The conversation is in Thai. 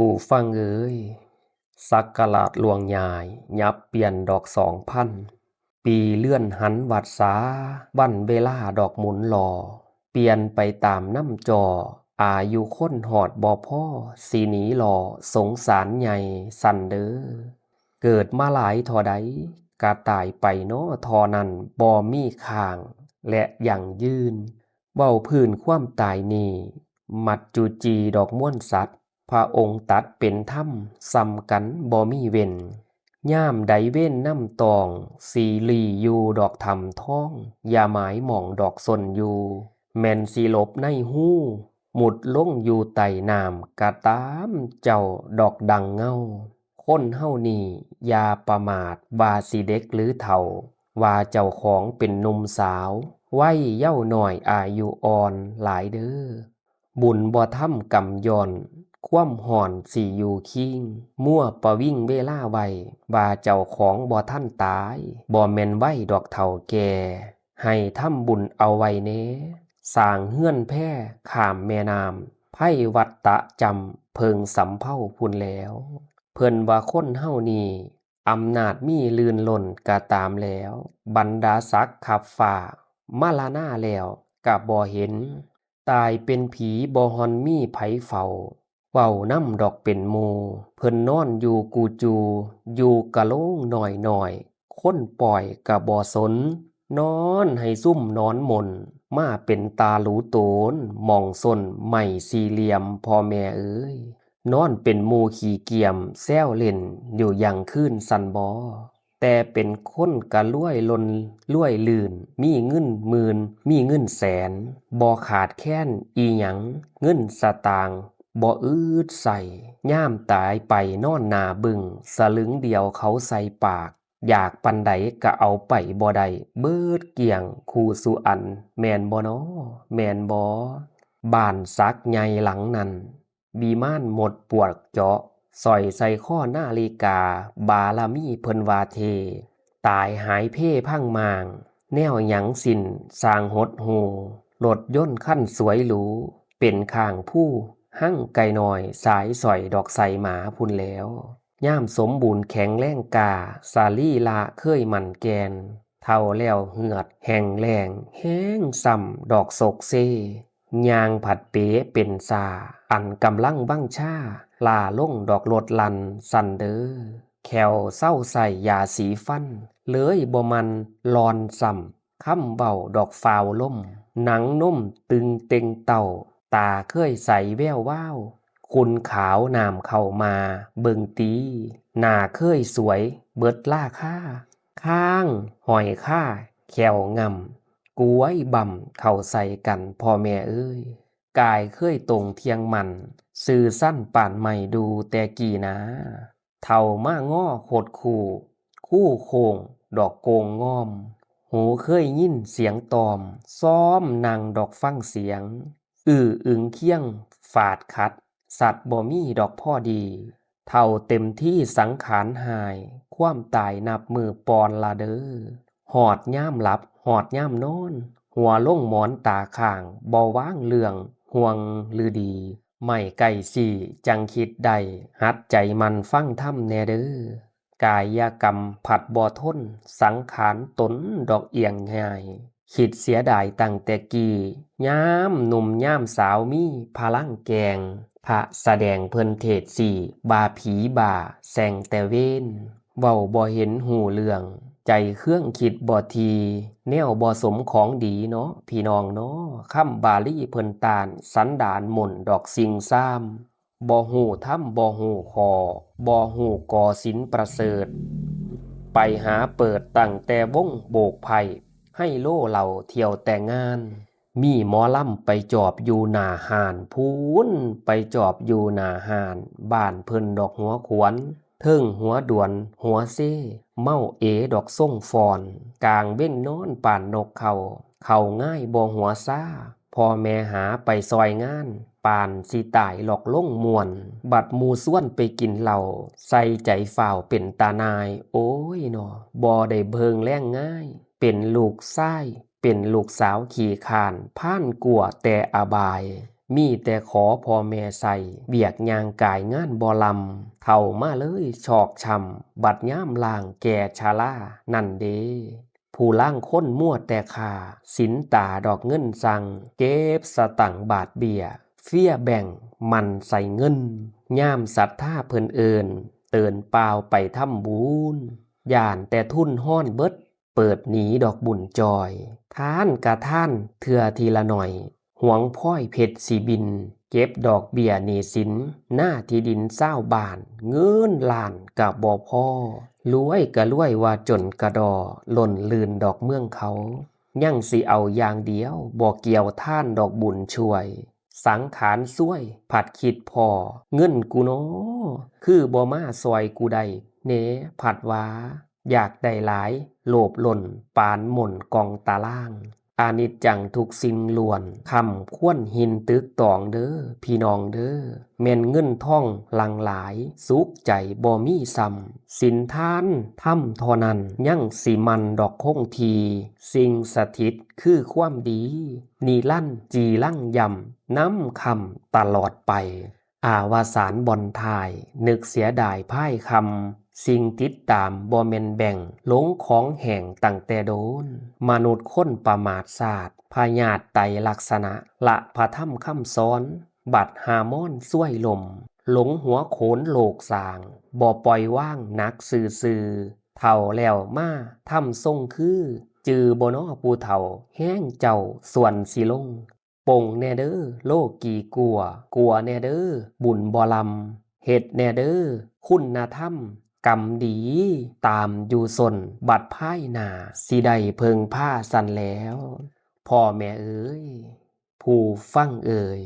ผู้ฟังเอ๋ยศักราชหลวงยายยับเปลี่ยนดอก2000ปีเลื่อนหันวัดษาวันเวลาดอกหมุนหล่อเปลี่ยนไปตามน้ำจออายุคนหอดบ่พ่อสีหนีหล่อสงสารใหญ่สันเด้อเกิดมาหลายทอใดกะตายไปน้อทอนั้นบ่มีข้างและยั่งยืนเว้าพื้นความตายนี่มัดจูจีดอกม่วนสัตว์พระองค์ตัดเป็นถ้ำซ้ำกันบ่มีเว้นย่ามใดเว้นน้ำตองสีลีอยู่ดอกทำท้องอย่าหมายหม่องดอกสนอยู่แม่นสิหลบในหู้หมุดลงอยู่ไต่น้ำกะตามเจ้าดอกดังเงาคนเฮานี่อย่าประมาทว่าสิเด็กหรือเฒ่าว่าเจ้าของเป็นหนุ่มสาววัยเย้าน้อยอายุอ่อนหลายเด้อบุญบ่ทำกำย่อนความห่อนสิอยู่คิงมั่วประวิ่งเวลาไว้ว่าเจ้าของบ่ทันตายบ่แม่นไว้ดอกเฒ่าแก่ให้ทำบุญเอาไว้แน่สร้างเฮือนแพร่ข้ามแม่น้ำไผวัดตะจำเพิงสำเภาพุ่นแล้วเพิ่นว่าคนเฮานี่อำนาจมีลื่นล้นกะตามแล้วบรรดาศักดิ์ขับฟ้ามรณาแล้วกะบ่เห็นตายเป็นผีบ่ฮอนมีไผเฝ้าเว้านำดอกเป็นหมู่เพิ่นนอนอยู่กูจูอยู่กะโหลงน้อยๆคนปล่อยกะบ่สนนอนให้ซุ่มนอนหม่นมาเป็นตาหลูโตนมองส้นไม้สี่เหลี่ยมพ่อแม่เอ้ยนอนเป็นหมู่ขี้เกียมแซวเล่นอยู่อย่างคืนสันบ่แต่เป็นคนกะรวยล้นรวยลื่นมีเงินหมื่นมีเงินแสนบ่ขาดแคลนอีหยังเงินสตางค์บ่อืดใส่ย่ามตายไปนอนหน้าบึ้งสลึงเดียวเขาใส่ปากอยากปันใดก็เอาไปบ่ได้เบิดเกลี้ยงคู่สุอันแม่นบ่น้อแม่นบ่บ้านซักใหญ่หลังนั้นบีม่านหมดปวดเจาะสอยใส่ข้อนาฬิกาบารมีเพิ่นว่าเทตายหายเพ่พังมางแนวหยังสิ้นสร้างหดหูรถยนต์คันสวยหรูเป็นข้างผู้หั่งไก่น้อยสายสอยดอกใสหมาพุ่นแล้วย่ามสมบูรณ์แข็งแรงกาสาลีละเคยมันแกนเท่าแล้วเหือดแห้งแรงแห้งซ้ำดอกโศกเซยางผัดเป๋เป็นซาอันกำลังบังชาลาลงดอกโลดลันสันเดอแขวเศร้าใส่ยาสีฟันเลยบ่มันลอนซ้ำค่ำเบาดอกฟาวล่มหนังนุ่มตึงเต็งเต่าตาเคยใสแววว้าวคุณขาวนามเข้ามาเบิ่งตีหน้าเคยสวยเบิดล่าค่าข้างหอยค่าแขวงำกล้วยบ่ำเข้าใส่กันพ่อแม่เอ้ยกายเคยตรงเทียงมันสื่อสั้นป่านใหม่ดูแต่กี่นะเท่ามาง้อโคดคู่โคงดอกโกงง้อมหูเคยยินเสียงตอมซ้อมนางดอกฟังเสียงอึงเคียงฝาดขัดสัตว์บ่มีดอกพ่อดีเท่าเต็มที่สังขารหายความตายนับมือปอนละเด้อหอดย่ามหลับหอดย่ามนอนหัวลงหมอนตาข้างบ่ว่างเรื่องห่วงลือดีไม่ไก่สี่จังคิดใดหัดใจมันฟังธรรมแน่เด้อกายกรรมผัดบ่ทนสังขารตนดอกเอียงง่ายคิดเสียดายตั้งแต่กี้ย่ามหนุ่มย่ามสาวมีพลังแกงพระแสดงเพิ่นเทศสี่บาผีบาแสงแต่เว้นเว้าบ่เห็นหูเรื่องใจเครื่องคิดบ่ทีแนวบ่สมของดีเนาะพี่น้องเนาะคำบาลีเพิ่นตานสันดานหม่นดอกสิงซ้ำบ่ฮู้ธรรมบ่ฮู้คอบ่ฮู้ก่อศิลประเสริฐไปหาเปิดตั้งแต่วงโบกไผ่ให้โล่เหล่าเที่ยวแต่งานมีหมอลำไปจอบอยู่หน้าห้านพูนไปจอบอยู่หน้าห้านบ้านเพิ่นดอกหัวขวนเทิงหัวด่วนหัวเซ่เมาเอดอกส่งฟอนกลางเว้นนอนป่านนกเขาง่ายบ่หัวซ่าพ่อแม่หาไปซอยงานป่านสิตายหลอกล่งมวนบัดมูส่วนไปกินเหล้าใส่ใจฝ่าวเป็นตานายโอ้ยเนาะบ่ได้เบิงแล้งง่ายเป็นลูกชายเป็นลูกสาวขี่คานผ่านกัวแต่อบาย มีแต่ขอพ่อแม่ใส่เบียกยางกายงานบ่ลำเท่ามาเลยชอกช้ำบัดย่ามล่างแก่ชาลานั่นเด้ผู้ล่างค้นมั่วแต่ขาสินตาดอกเงินสั่งเก็บสตังค์บาทเบียเฟี้ยแบ่งมันใส่เงินย่ามศรัทธาเพิ่นเอินเตือนเปล่าไปทำบุญย่านแต่ทุนห้อนเบิดเปิดหนีดอกบุญจอยท่านกะท่านเทื่อทีละหน่อยหวงพ้อยเพชรสีบินเก็บดอกเบี้ยหนี้สินหน้าที่ดินเศร้าบานเงินล้านกะบ่พอรวยกะรวยว่าจนกระดอหล่นลืนดอกเมืองเขายังสิเอาอย่างเดียวบ่เกี่ยวท่านดอกบุญช่วยสังขารซ้วยผัดคิดพอเงินกูน้อคือบ่มาซอยกูได้เนผัดว่าอยากได้หลายโลภหล่นปานหม่นกองตาล่างอานิจจังทุกสิ่งล้วนคำควนหินตึกตองเด้อพี่น้องเด้อแม่นเงินท่องหลังหลายสุขใจบ่มีซ้ำสินทานทำเท่านั้นยังสิมันดอกคงทีสิ่งสถิตคือความดีนิรันดร์จีลั่งยำน้ำคำตลอดไปอาวาสานบอนทายนึกเสียดายพ่ายคำสิ่งติดตามบ่แม่นแบ่งหลงของแห่งตั้งแต่โดนมนุษย์คนประมาทศาสตร์พญาตไตรลักษณะละพระธรรมคำสอนบัดหามอนซ้วยลมหลงหัวโขนโลกสาง บ่ปล่อยว่างนักซื่อเท่าแล้วมาทำทรงคือจือบ่น้อผู้เฒ่าแห้งเจ้าส่วนสิลงปงแน่เด้อโลกกี่กลัวแน่เด้อบุญบ่ลำเฮ็ดแน่เด้อคุณธรรมกรรมดีตามอยู่สนบัดพ่ายหน้าสิได้เพิงผ้าสันแล้วพ่อแม่เอ๋ยผู้ฟังเอ๋ย